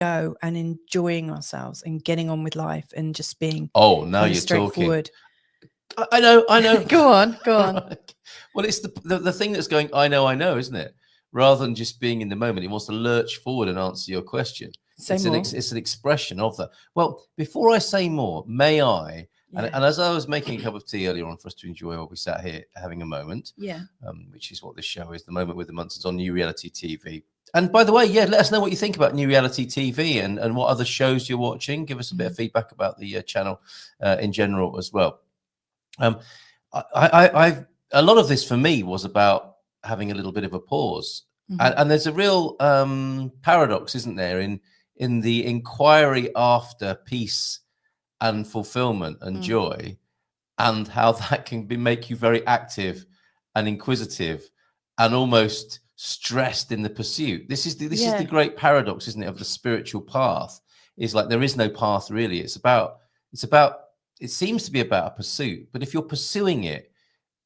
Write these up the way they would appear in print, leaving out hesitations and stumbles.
go and enjoying ourselves and getting on with life and just being now you're straightforward. Talking. I know. Go on. Well, it's the thing that's going, I know, isn't it? Rather than just being in the moment, it wants to lurch forward and answer your question. It's an expression of that. Well, before I say more, may I? Yeah. And as I was making a cup of tea earlier on for us to enjoy while we sat here having a moment, which is what this show is, The Moment with the Munsons on New Reality TV. And by the way, let us know what you think about New Reality TV and what other shows you're watching. Give us a bit of feedback about the channel in general as well. I've a lot of this for me was about having a little bit of a pause. And there's a real paradox, isn't there, in the inquiry after peace and fulfillment and joy, and how that can make you very active and inquisitive and almost stressed in the pursuit. This is the great paradox, isn't it, of the spiritual path. Is like there is no path really. It seems to be about a pursuit, but if you're pursuing it,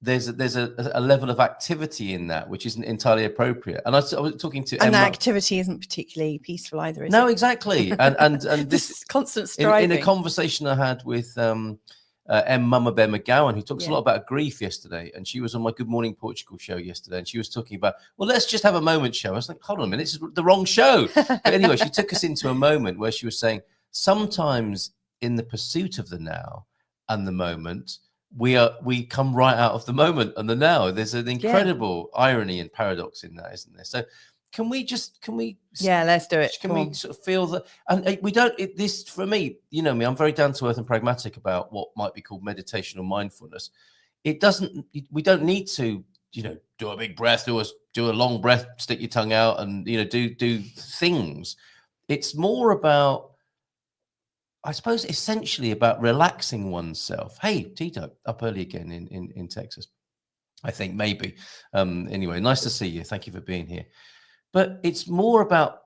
there's a level of activity in that which isn't entirely appropriate. And I was talking to Emma. And that activity isn't particularly peaceful either, is it? No, exactly. And this constant striving. In a conversation I had with Mama Bear McGowan, who talks a lot about grief yesterday, and she was on my Good Morning Portugal show yesterday, and she was talking about, well, let's just have a moment show. I was like, hold on a minute, this is the wrong show. But anyway, she took us into a moment where she was saying, sometimes in the pursuit of the now and the moment, we come right out of the moment and the now. There's an incredible irony and paradox in that, isn't there? So can we let's do it. Can we sort of feel that? And we don't, this for me, you know me, I'm very down to earth and pragmatic about what might be called meditation or mindfulness. We don't need to, do a big breath, do a long breath, stick your tongue out and, do things. It's more about, I suppose, essentially about relaxing oneself. Hey, Tito, up early again in Texas, I think, maybe. Anyway, nice to see you. Thank you for being here. But it's more about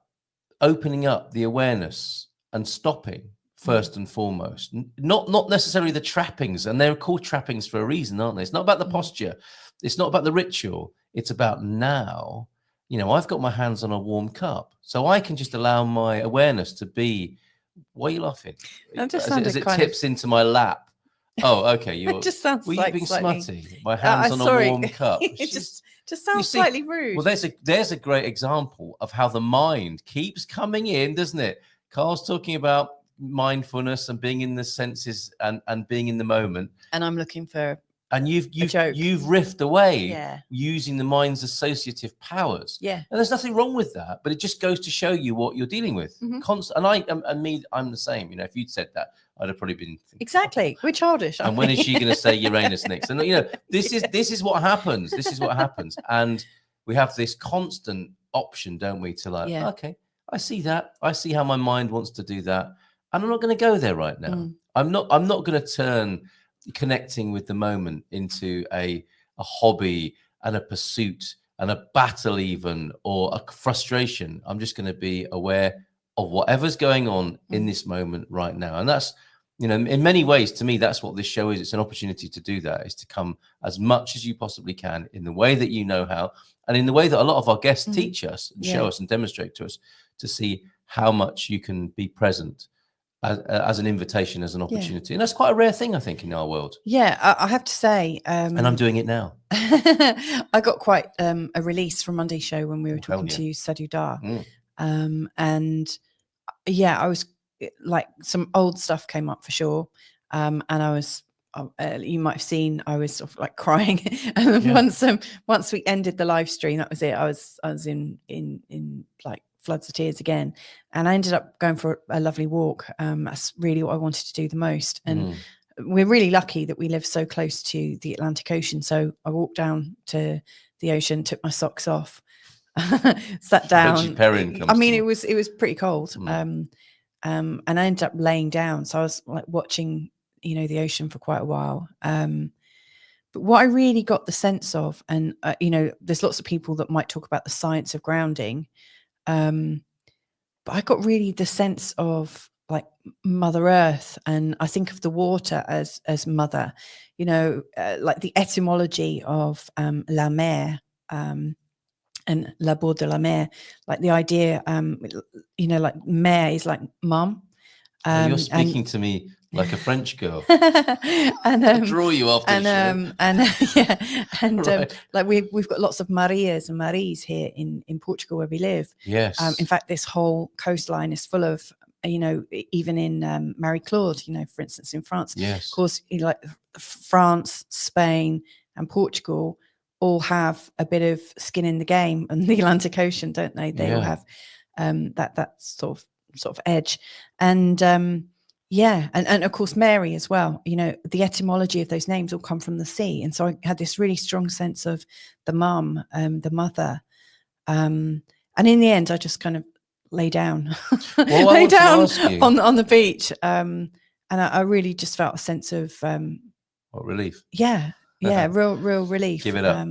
opening up the awareness and stopping first and foremost. Not necessarily the trappings, and they're called trappings for a reason, aren't they? It's not about the posture. It's not about the ritual. It's about now. I've got my hands on a warm cup, so I can just allow my awareness to be. Why are you laughing? As it tips into my lap. Oh, okay. It just sounds like you being slightly... smutty. My hands on a warm cup. It just sounds slightly rude. Well, there's a great example of how the mind keeps coming in, doesn't it? Carl's talking about mindfulness and being in the senses and being in the moment. And I'm looking for. And you've riffed away using the mind's associative powers. Yeah. And there's nothing wrong with that, but it just goes to show you what you're dealing with. And I'm the same. If you'd said that, I'd have probably been thinking, exactly. We're childish. And when is she going to say Uranus next? And this is what happens. This is what happens. And we have this constant option, don't we, to okay, I see that. I see how my mind wants to do that. And I'm not going to go there right now. I'm not going to turn connecting with the moment into a hobby and a pursuit and a battle even, or a frustration. I'm just going to be aware of whatever's going on in this moment right now. And that's, in many ways, to me, that's what this show is. It's an opportunity to do that, is to come as much as you possibly can in the way that you know how, and in the way that a lot of our guests teach us and show us and demonstrate to us, to see how much you can be present as an invitation, as an opportunity. And that's quite a rare thing, I think, in our world. Yeah, I have to say. And I'm doing it now. I got quite a release from Monday's show when we were talking to Sadhu Dar. And I was like, some old stuff came up for sure. And I was, you might have seen, I was sort of like crying. And then once we ended the live stream, that was it. I was in like floods of tears again, and I ended up going for a lovely walk. That's really what I wanted to do the most, and we're really lucky that we live so close to the Atlantic Ocean. So I walked down to the ocean, took my socks off, sat down. It was pretty cold, and I ended up laying down. So I was like watching, the ocean for quite a while. But what I really got the sense of, and there's lots of people that might talk about the science of grounding. But I got really the sense of like Mother Earth, and I think of the water as mother, like the etymology of la mer, and and la bord de la mère, like the idea, you know, like mère is like mum. You're speaking to me like a French girl. And I'll draw you after the show. Like we've got lots of Marias and Maries here in Portugal where we live. Yes. In fact, this whole coastline is full of, you know, even in Marie Claude, you know, for instance, in France. Yes. Of course, you know, like France, Spain, and Portugal all have a bit of skin in the game on the Atlantic Ocean, don't they? They all have that sort of edge. And and of course Mary as well. You know, the etymology of those names all come from the sea, and so I had this really strong sense of the mum, the mother, and in the end I just kind of lay down on the beach, and I really just felt a sense of relief. Real relief. Give it up.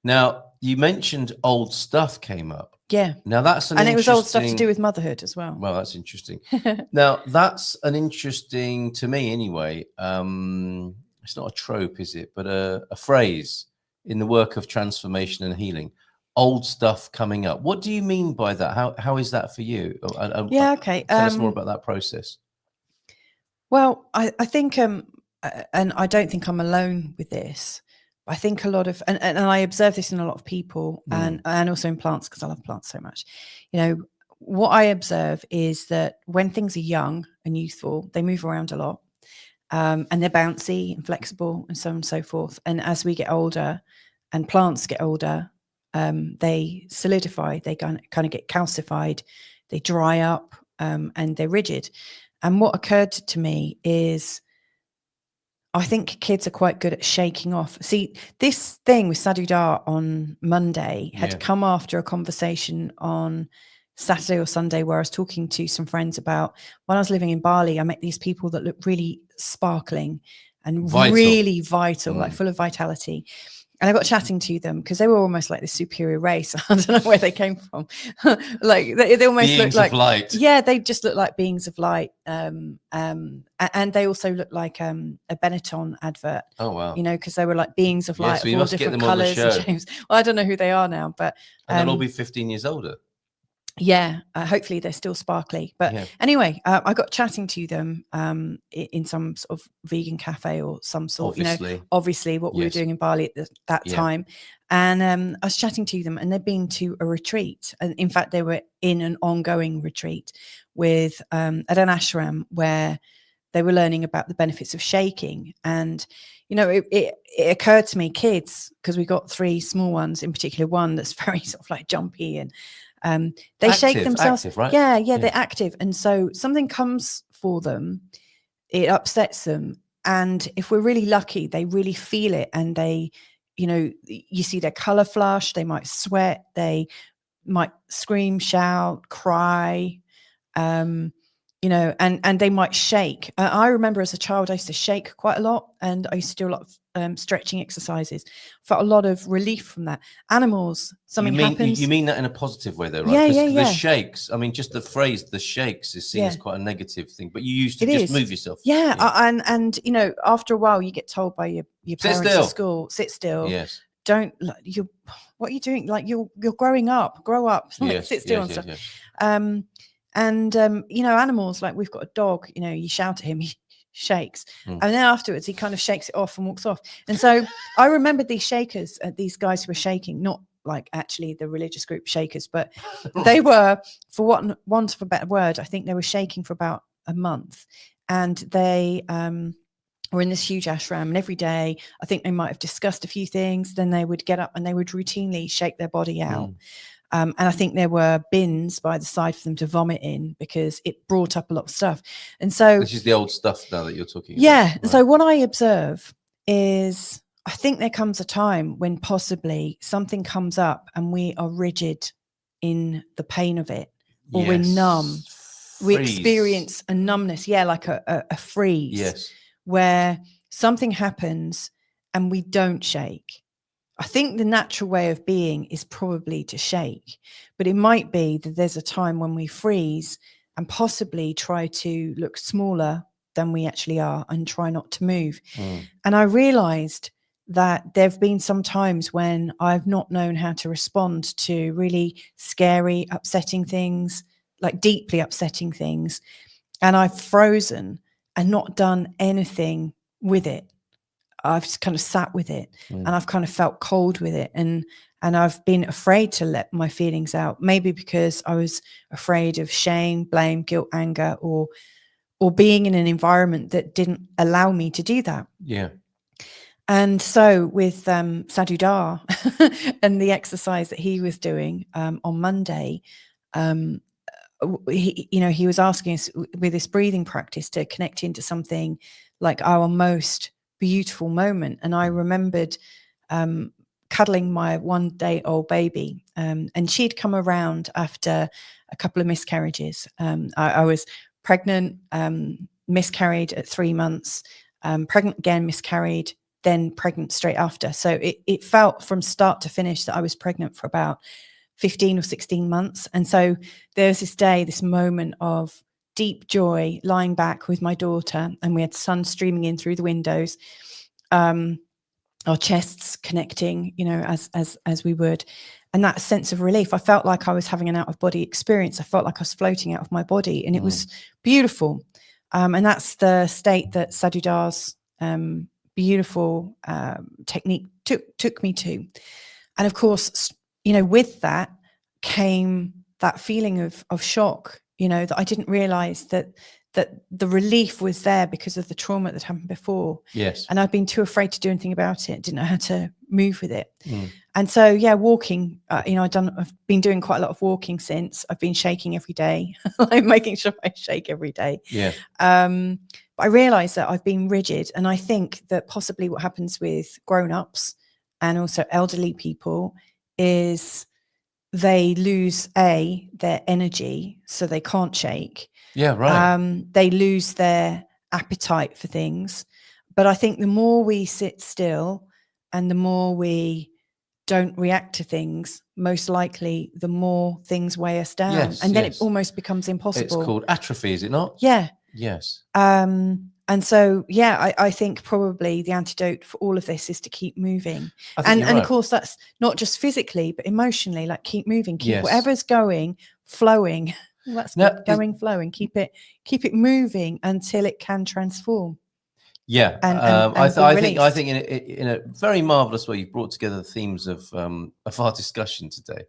Now you mentioned old stuff came up. Now that's it was old stuff to do with motherhood as well. Well, that's interesting. Now that's an interesting, to me anyway. It's not a trope, is it? But a phrase in the work of transformation and healing. Old stuff coming up. What do you mean by that? How is that for you? Okay. Tell us more about that process. Well, I think, and I don't think I'm alone with this. I think a lot of, and I observe this in a lot of people, and also in plants, because I love plants so much. You know, what I observe is that when things are young and youthful, they move around a lot, and they're bouncy and flexible and so on and so forth. And as we get older and plants get older, they solidify, they kind of get calcified, they dry up, and they're rigid. And what occurred to me is, I think kids are quite good at shaking off. See, this thing with Sadhu Dar on Monday had come after a conversation on Saturday or Sunday where I was talking to some friends about when I was living in Bali, I met these people that looked really sparkling and really vital, like full of vitality. And I got chatting to them because they were almost like the superior race. I don't know where they came from. Like they almost beings looked like light. Yeah, they just look like beings of light. And they also look like a Benetton advert. Oh wow! You know, because they were like beings of light, so you of all must different get them colours and shapes. Well, I don't know who they are now, but and they'll all be 15 years older. Hopefully they're still sparkly. But anyway, I got chatting to them in some sort of vegan cafe or some sort, obviously what we were doing in Bali at that time. And I was chatting to them, and they'd been to a retreat. And in fact, they were in an ongoing retreat with at an ashram where they were learning about the benefits of shaking. And, you know, it occurred to me, kids, because we got 3 small ones, in particular one that's very sort of like jumpy and they shake themselves. Active, right? They're active. And so something comes for them, it upsets them. And if we're really lucky, they really feel it. And they, you know, you see their color flush, they might sweat, they might scream, shout, cry, you know, and they might shake. I remember as a child, I used to shake quite a lot, and I used to do a lot of stretching exercises. Felt a lot of relief from that. Animals, something happens. You mean that in a positive way, though, right? Yeah. The shakes. I mean, just the phrase "the shakes" is seen as quite a negative thing. But you used to just move yourself. And you know, after a while, you get told by your parents at school, sit still. Yes. Don't what are you doing? Like you're growing up. Grow up. Like, sit still and stuff. And you know, animals, like we've got a dog, you know, you shout at him, he shakes, and then afterwards he kind of shakes it off and walks off. And so I remembered these shakers, these guys who were shaking, not like actually the religious group shakers, but they were, for want of a better word, I think they were shaking for about a month. And they were in this huge ashram, and every day I think they might have discussed a few things, then they would get up and they would routinely shake their body out. And I think there were bins by the side for them to vomit in, because it brought up a lot of stuff. And so this is the old stuff now that you're talking about. Right. So what I observe is, I think there comes a time when possibly something comes up and we are rigid in the pain of it, or we're numb. We experience a numbness, like a freeze, where something happens and we don't shake. I think the natural way of being is probably to shake, but it might be that there's a time when we freeze and possibly try to look smaller than we actually are and try not to move. And I realized that there have been some times when I've not known how to respond to really scary, upsetting things, like deeply upsetting things. And I've frozen and not done anything with it. I've just kind of sat with it, and I've kind of felt cold with it. And I've been afraid to let my feelings out, maybe because I was afraid of shame, blame, guilt, anger, or being in an environment that didn't allow me to do that. Yeah. And so with Sadhu Dar and the exercise that he was doing on Monday, he was asking us with this breathing practice to connect into something like our most beautiful moment. And I remembered cuddling my 1-day-old baby, and she'd come around after a couple of miscarriages. I was pregnant, miscarried at 3 months, pregnant again, miscarried, then pregnant straight after. So it felt from start to finish that I was pregnant for about 15 or 16 months. And so there's this day, this moment of deep joy, lying back with my daughter, and we had sun streaming in through the windows, our chests connecting, as we would. And that sense of relief, I felt like I was having an out-of-body experience. I felt like I was floating out of my body, and it was beautiful. And that's the state that Sadhu Dar's beautiful technique took me to. And of course, with that came that feeling of shock, that I didn't realize that the relief was there because of the trauma that happened before. Yes. And I've been too afraid to do anything about it. Didn't know how to move with it. And so, walking, I've been doing quite a lot of walking since. I've been shaking every day, like making sure I shake every day. Yeah. But I realized that I've been rigid. And I think that possibly what happens with grown-ups and also elderly people is they lose their energy, so they can't shake. Yeah, right. They lose their appetite for things. But I think the more we sit still and the more we don't react to things, most likely the more things weigh us down. Yes, and then yes. it almost becomes impossible. It's called atrophy, is it not? Yeah. Yes. And so, I think probably the antidote for all of this is to keep moving. And right. of course, that's not just physically, but emotionally, like keep moving, keep Yes. whatever's going, flowing. Well, that's good. Going, flowing, keep it moving until it can transform. Yeah. And I think in a very marvelous way, you've brought together the themes of our discussion today.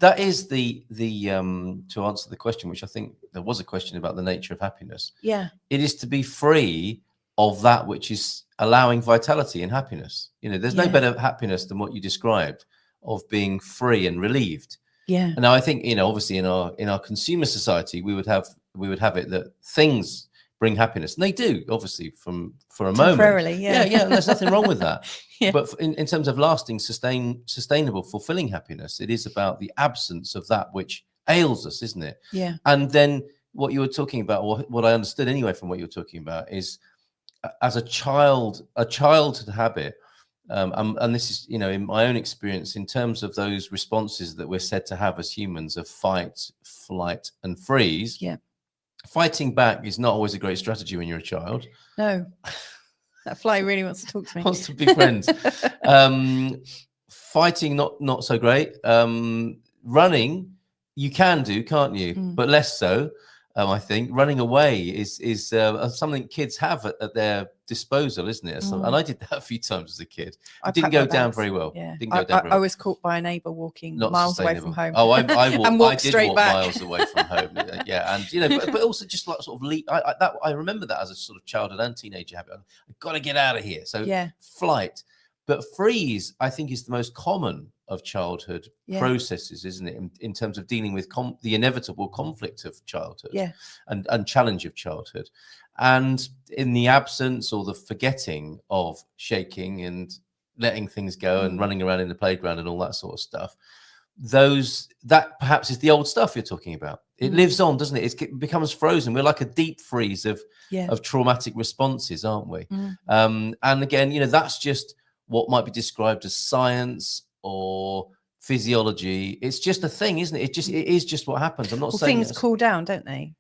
That is the to answer the question, which I think there was a question about the nature of happiness. Yeah. It is to be free of that which is allowing vitality and happiness. There's no better happiness than what you described of being free and relieved. Yeah. And now I think, obviously in our consumer society, we would have it that things bring happiness, and they do, obviously, for a moment. Yeah. And there's nothing wrong with that. Yeah. But in terms of lasting, sustainable, fulfilling happiness, it is about the absence of that which ails us, isn't it? Yeah. And then what you were talking about, or what I understood anyway from what you were talking about, is as a childhood habit, and this is, in my own experience, in terms of those responses that we're said to have as humans of fight, flight, and freeze. Yeah. Fighting back is not always a great strategy when you're a child. No. That fly really wants to talk to me. Wants to be friends. Fighting, not so great. Running, you can do, can't you? But less so. I think running away is something kids have at their disposal, isn't it? And I did that a few times as a kid. It didn't go down very well. Yeah. Didn't go down very well. I was caught by a neighbour walking Not miles away from home. Oh, I did straight walk back. miles away from home. Yeah, and but also just like sort of I remember that as a sort of childhood and teenager habit. I've got to get out of here. So flight, but freeze, I think, is the most common of childhood processes, isn't it? In terms of dealing with the inevitable conflict of childhood, and challenge of childhood, and in the absence or the forgetting of shaking and letting things go and running around in the playground and all that sort of stuff. That perhaps is the old stuff you're talking about. It lives on, doesn't it? It becomes frozen. We're like a deep freeze of traumatic responses, aren't we? And again, that's just what might be described as science or physiology. It's just a thing, isn't it? It is just what happens. I'm not saying things cool down, don't they?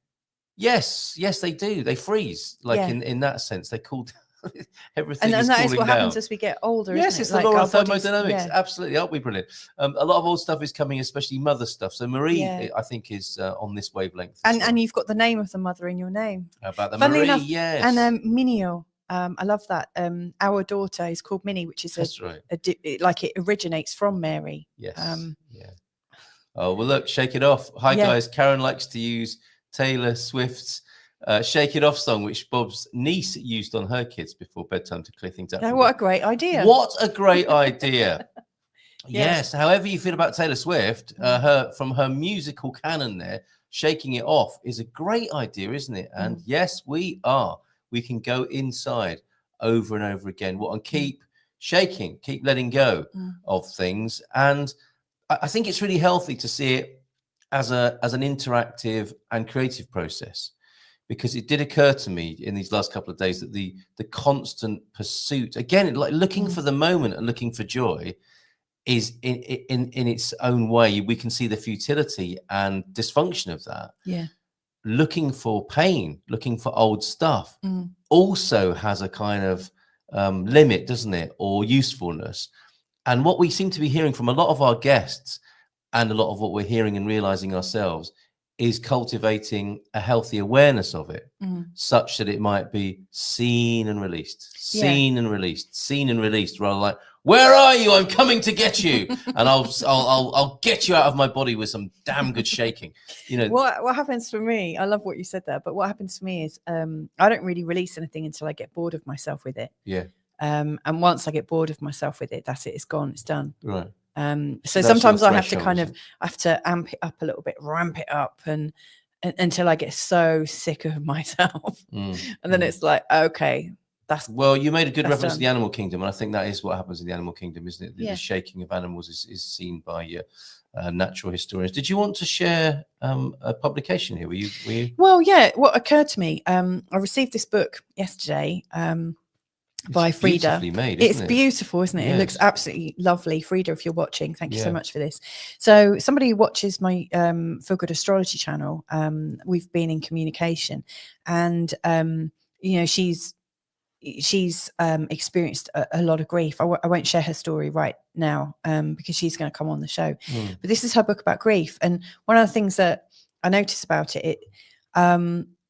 Yes, they do. They freeze, like in that sense. They cool down. everything and is that is cooling what down. happens as we get older. Yes, isn't it's it? the Like law our of bodies- thermodynamics. yeah. Absolutely, aren't we brilliant? A lot of old stuff is coming, especially mother stuff. So Marie, Yeah. I think, is on this wavelength. as well. And you've got the name of the mother in your name. How about the Funnily Marie? enough, Yes, and Minio. I love that. Our daughter is called Minnie, which is that's right. like it originates from Mary. Yes. Yeah. Oh, well, look, Shake It Off. Hi, Yeah. guys. Karen likes to use Taylor Swift's Shake It Off song, which Bob's niece used on her kids before bedtime to clear things up. Yeah, what a great idea. What a great idea. Yeah. Yes. However you feel about Taylor Swift, from her musical canon there, Shaking It Off is a great idea, isn't it? And yes, we can go inside over and over again. And keep shaking, keep letting go of things. And I think it's really healthy to see it as an interactive and creative process, because it did occur to me in these last couple of days that the constant pursuit, again, like looking for the moment and looking for joy, is in its own way. We can see the futility and dysfunction of that. Yeah. Looking for pain, looking for old stuff, also has a kind of limit, doesn't it, or usefulness. And what we seem to be hearing from a lot of our guests, and a lot of what we're hearing and realizing ourselves, is cultivating a healthy awareness of it, such that it might be seen and released, seen and released, seen and released, rather like, where are you? I'm coming to get you, and I'll get you out of my body with some damn good shaking. You know what happens for me? I love what you said there, but what happens for me is I don't really release anything until I get bored of myself with it. Yeah. And once I get bored of myself with it, that's it. It's gone. It's done. Right. So sometimes I have to kind of amp it up a little bit, ramp it up, and until I get so sick of myself, and then it's like, okay, that's well. You made a good reference to done. the animal kingdom, and I think that is what happens in the animal kingdom, isn't it? Yeah. The shaking of animals is seen by natural historians. Did you want to share a publication here? Were you? Well, yeah. What occurred to me, I received this book yesterday. By Frida. Made, it's beautiful, isn't it? Yes. It looks absolutely lovely. Frida, if you're watching, thank you so much for this. So somebody who watches my Feel Good Astrology channel, we've been in communication, and you know, she's experienced a lot of grief. I won't share her story right now because she's going to come on the show. But this is her book about grief, and one of the things that I noticed about it,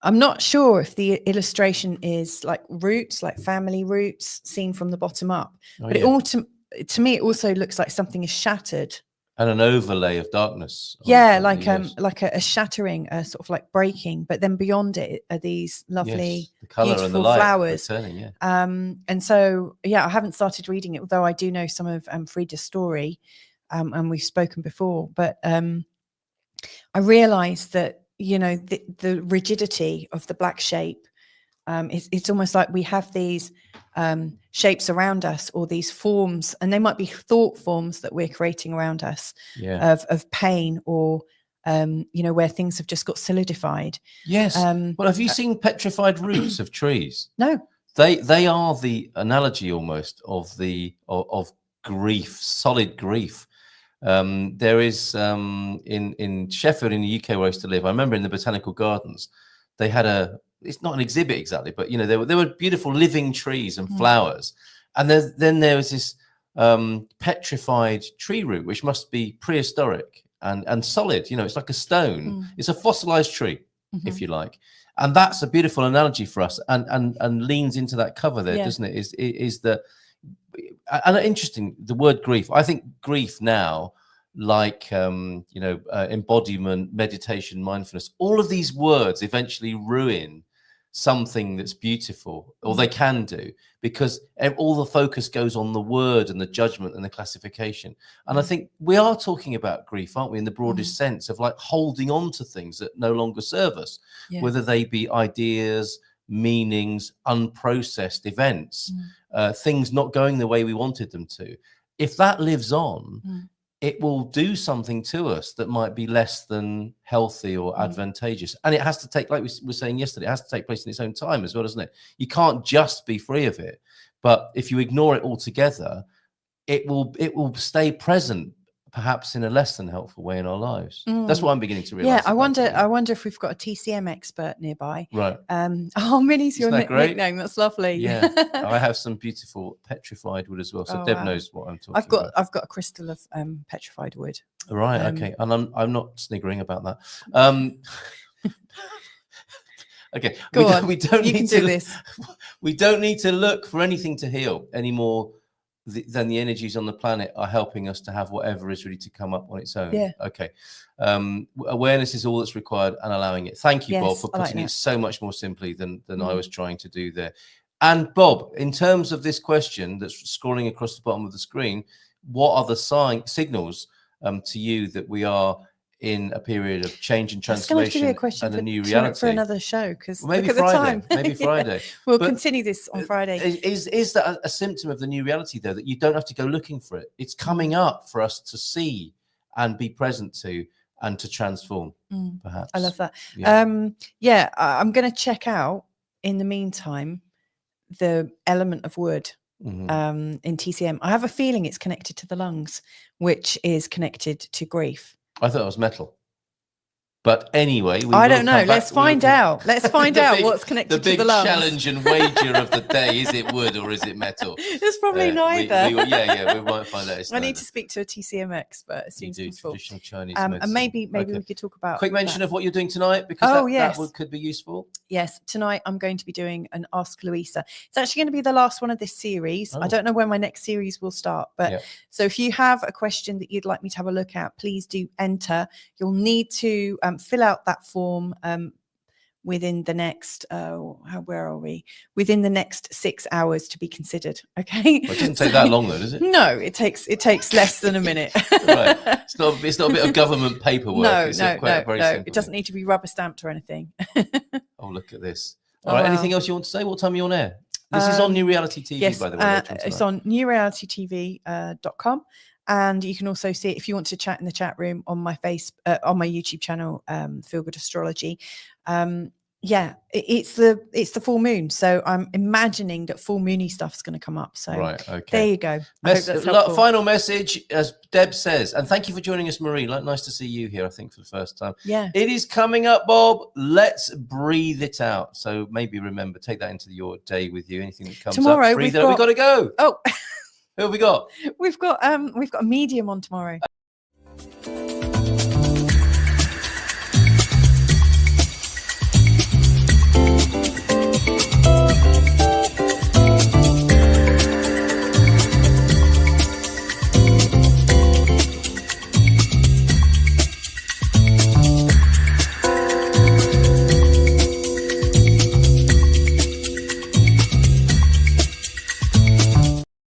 I'm not sure if the illustration is like roots, like family roots seen from the bottom up, but to me, it also looks like something is shattered. And an overlay of darkness. Yeah, like a shattering, sort of like breaking, but then beyond it are these lovely, the color beautiful and the light flowers. returning, and so, yeah, I haven't started reading it, although I do know some of Frida's story, and we've spoken before, but I realized that, you know, the rigidity of the black shape, it's almost like we have these shapes around us, or these forms, and they might be thought forms that we're creating around us, of pain, or you know, where things have just got solidified. Yes. Well, have you seen petrified roots of trees? No. They are the analogy almost of grief, solid grief. There is in Sheffield in the UK where I used to live, I remember in the Botanical Gardens, they had it's not an exhibit exactly, but you know, there were beautiful living trees and flowers, and then there was this petrified tree root, which must be prehistoric and solid. You know, it's like a stone. It's a fossilized tree, if you like, and that's a beautiful analogy for us, and leans into that cover there, doesn't it? Is that. And interesting, the word grief. I think grief now, like you know, embodiment, meditation, mindfulness, all of these words eventually ruin something that's beautiful, or they can do, because all the focus goes on the word and the judgment and the classification. And I think we are talking about grief, aren't we, in the broadest sense of like holding on to things that no longer serve us, whether they be ideas, meanings, unprocessed events, things not going the way we wanted them to. If that lives on, it will do something to us that might be less than healthy or advantageous. And it has to take, like we were saying yesterday, it has to take place in its own time as well, doesn't it? You can't just be free of it. But if you ignore it altogether, it will stay present perhaps in a less than helpful way in our lives. That's what I'm beginning to realize. Yeah, I wonder if we've got a TCM expert nearby. Right. Oh, Minnie's your nickname. That's lovely. Yeah. I have some beautiful petrified wood as well. So Deb knows what I'm talking about. I've got a crystal of petrified wood. Right. Okay. And I'm not sniggering about that. Okay. We don't need to do this. We don't need to look for anything to heal anymore than the energies on the planet are helping us to have whatever is ready to come up on its own. Yeah. Okay. Awareness is all that's required and allowing it. Thank you, Bob, for putting it so much more simply than I was trying to do there. And Bob, in terms of this question that's scrolling across the bottom of the screen, what are the signals to you that we are in a period of change and transformation and a new reality? For another show, because maybe look at Friday. the time. Maybe Friday. We'll continue this on Friday. Is that a symptom of the new reality, though, that you don't have to go looking for it? It's coming up for us to see and be present to and to transform, perhaps. I love that. Yeah, I'm going to check out, in the meantime, the element of wood in TCM. I have a feeling it's connected to the lungs, which is connected to grief. I thought it was metal. But anyway, I don't know. Let's find out. Let's find out what's connected to the lungs. The big challenge and wager of the day: is it wood or is it metal? It's probably neither. We might find out. I need to speak to a TCM expert as soon as possible. Traditional Chinese and maybe we could talk about quick mention of what you're doing tonight, because that could be useful. Yes, tonight I'm going to be doing an Ask Louisa. It's actually going to be the last one of this series. I don't know when my next series will start, but so if you have a question that you'd like me to have a look at, please do enter. You'll need to fill out that form within the next where are we? Within the next 6 hours to be very okay. Well, it doesn't take that long though, does it? No, it takes less than a minute. Right. It's not a bit of government paperwork. No, it doesn't need to be rubber stamped or anything. Oh, look at this. All right, anything else you want to say? What time are you on air? This is on New Reality TV, by the way. It's on newrealitytv.com. And you can also see it if you want to chat in the chat room on my on my YouTube channel, Feel Good Astrology. It's the full moon, so I'm imagining that full moony stuff's going to come up. So there you go. Final message, as Deb says, and thank you for joining us, Marie. Nice to see you here. I think for the first time. Yeah, it is coming up, Bob. Let's breathe it out. So maybe remember, take that into your day with you. Anything that comes tomorrow, up, breathe it out. We've got to go. Oh. Who have we got? We've got a medium on tomorrow.